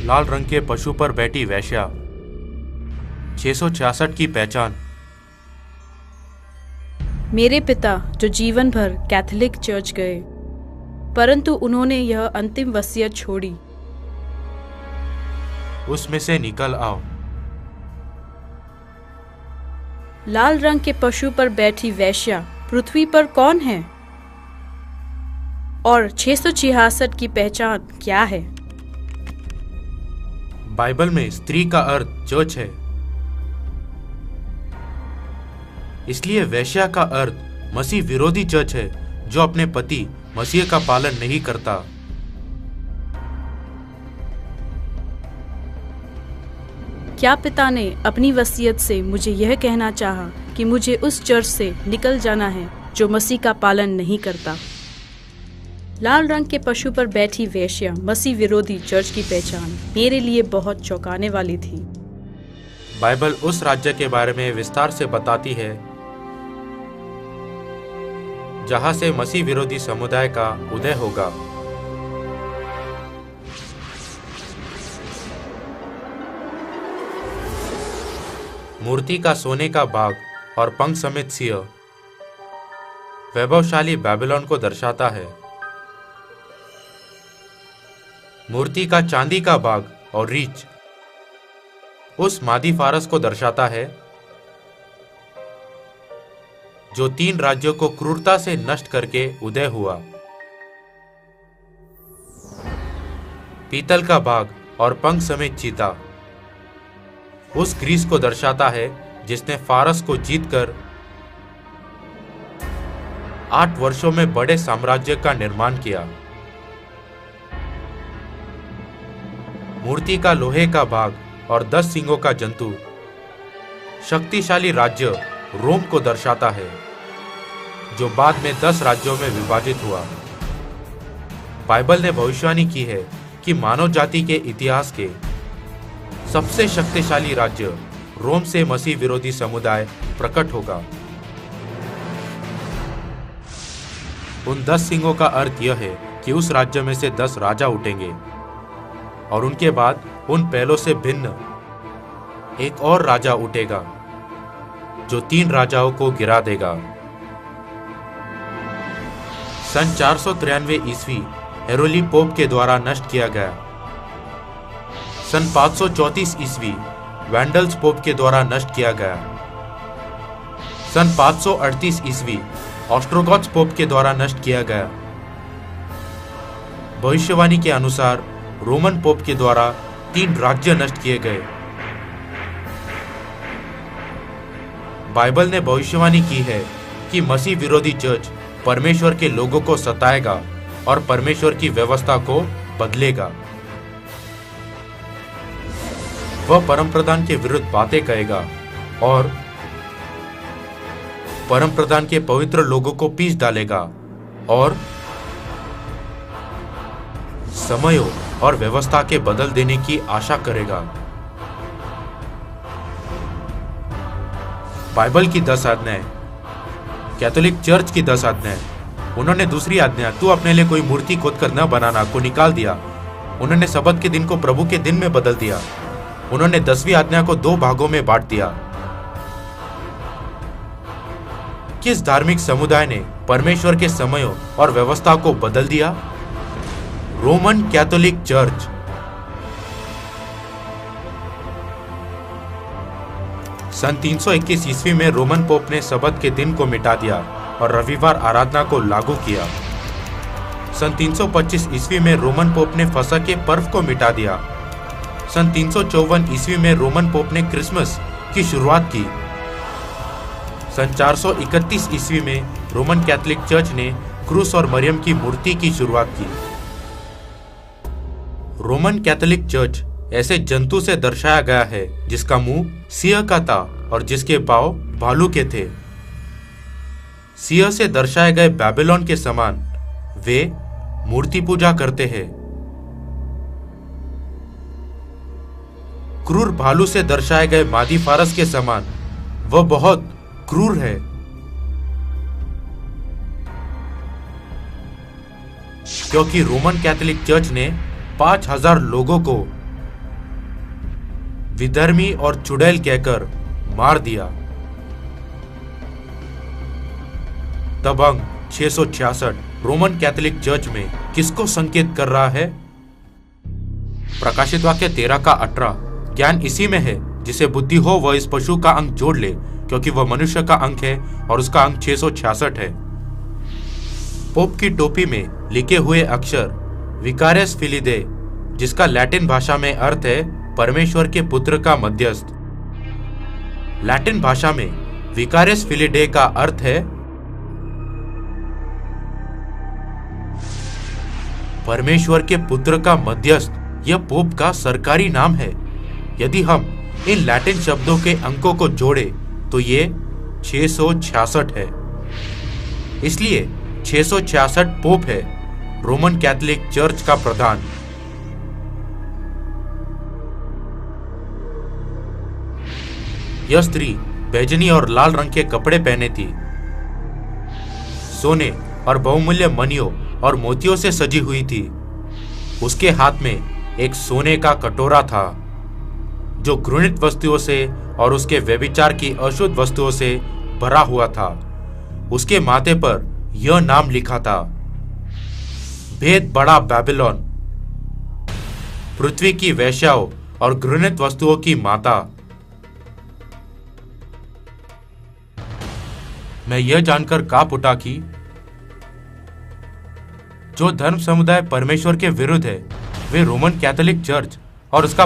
लाल रंग के पशु पर बैठी वेश्या। 666 की पहचान। मेरे पिता जो जीवन भर कैथोलिक चर्च गए, परंतु उन्होंने यह अंतिम वसीयत छोड़ी। उसमें से निकल आओ। लाल रंग के पशु पर बैठी वेश्या पृथ्वी पर कौन है? और 666 की पहचान क्या है? बाइबल में स्त्री का अर्थ चर्च है, इसलिए वेश्या का अर्थ मसीह विरोधी चर्च है जो अपने पति मसीह का पालन नहीं करता। क्या पिता ने अपनी वसीयत से मुझे यह कहना चाहा कि मुझे उस चर्च से निकल जाना है जो मसीह का पालन नहीं करता? लाल रंग के पशु पर बैठी वेश्या मसीह विरोधी चर्च की पहचान मेरे लिए बहुत चौंकाने वाली थी। बाइबल उस राज्य के बारे में विस्तार से बताती है जहां से मसीह विरोधी समुदाय का उदय होगा। मूर्ति का सोने का बाग और पंख समेत सिंह वैभवशाली बेबीलोन को दर्शाता है। मूर्ति का चांदी का बाग और रीछ उस मादी फारस को दर्शाता है जो 3 राज्यों को क्रूरता से नष्ट करके उदय हुआ। पीतल का बाग और पंख समेत चीता उस ग्रीस को दर्शाता है जिसने फारस को जीतकर 8 वर्षों में बड़े साम्राज्य का निर्माण किया। मूर्ति का लोहे का भाग और 10 सींगों का जंतु शक्तिशाली राज्य रोम को दर्शाता है जो बाद में 10 राज्यों में विभाजित हुआ। बाइबल ने भविष्यवाणी की है कि मानव जाति के इतिहास के सबसे शक्तिशाली राज्य रोम से मसीह विरोधी समुदाय प्रकट होगा। उन 10 सींगों का अर्थ यह है कि उस राज्य में से 10 राजा उठेंगे और उनके बाद उन पहलों से भिन्न एक और राजा उठेगा जो 3 राजाओं को गिरा देगा। सन 493 ईस्वी हेरोली पोप के द्वारा नष्ट किया गया। सन 534 ईस्वी वैंडल्स पोप के द्वारा नष्ट किया गया। सन 538 ईस्वी ऑस्ट्रोगॉथ्स पोप के द्वारा नष्ट किया गया। भविष्यवाणी के अनुसार रोमन पोप के द्वारा 3 राज्य नष्ट किए गए। बाइबल ने भविष्यवाणी की है कि मसीह विरोधी चर्च परमेश्वर के लोगों को सताएगा और परमेश्वर की व्यवस्था को बदलेगा। वह परमप्रधान के विरुद्ध बातें कहेगा और परमप्रधान के पवित्र लोगों को पीस डालेगा और समयों और व्यवस्था के बदल देने की आशा करेगा। बाइबल की 10 आज्ञाएं, कैथोलिक चर्च की 10 आज्ञाएं। उन्होंने दूसरी आज्ञा तू अपने लिए कोई मूर्ति खोदकर न बनाना को निकाल दिया। उन्होंने सबत के दिन को प्रभु के दिन में बदल दिया। उन्होंने 10वीं आज्ञा को 2 भागों में बांट दिया। किस धार्मिक समुदाय ने परमेश्वर के समयों और व्यवस्था को बदल दिया? Roman Catholic church. सन 321 ईस्वी में रोमन पोप ने सबत के दिन को मिटा दिया और रविवार आराधना को लागू किया। सन 325 ईस्वी में रोमन पोप ने फसह के पर्व को मिटा दिया। सन 354 ईस्वी में रोमन पोप ने क्रिसमस की शुरुआत की। सन 431 ईस्वी में रोमन कैथोलिक चर्च ने क्रूस और मरियम की मूर्ति की शुरुआत की। रोमन कैथोलिक चर्च ऐसे जंतु से दर्शाया गया है जिसका मुंह सिंह का था और जिसके पांव भालू के थे। सिंह से दर्शाए गए बेबीलोन के समान वे मूर्ति पूजा करते हैं। क्रूर भालू से दर्शाए गए मादी फारस के समान वह बहुत क्रूर है। क्योंकि रोमन कैथोलिक चर्च ने 5000 लोगों को विधर्मी और चुड़ैल कहकर मार दिया। तब अंक 666 रोमन कैथोलिक चर्च में किसको संकेत कर रहा है? प्रकाशित वाक्य 13:18 ज्ञान इसी में है, जिसे बुद्धि हो वह इस पशु का अंक जोड़ ले, क्योंकि वह मनुष्य का अंक है और उसका अंक 666 है। पोप की टोपी में लिखे हुए अक्षर विकारियस फिलिडे, जिसका लैटिन भाषा में अर्थ है परमेश्वर के पुत्र का मध्यस्थ। लैटिन भाषा में विकारियस फिलिडे का अर्थ है परमेश्वर के पुत्र का मध्यस्थ। यह पोप का सरकारी नाम है। यदि हम इन लैटिन शब्दों के अंकों को जोड़े तो ये 666 है। इसलिए 666 पोप है, रोमन कैथोलिक चर्च का प्रधान। यह स्त्री बैजनी और लाल रंग के कपड़े पहने थी, सोने और बहुमूल्य मणियों और मोतियों से सजी हुई थी। उसके हाथ में एक सोने का कटोरा था जो घृणित वस्तुओं से और उसके व्यभिचार की अशुद्ध वस्तुओं से भरा हुआ था। उसके माथे पर यह नाम लिखा था, भेद बड़ा बेबीलोन, पृथ्वी की वेश्याओं और घृणित वस्तुओं की माता। मैं यह जानकर कांप उठा कि जो धर्म समुदाय परमेश्वर के विरुद्ध है वे रोमन कैथोलिक चर्च और उसका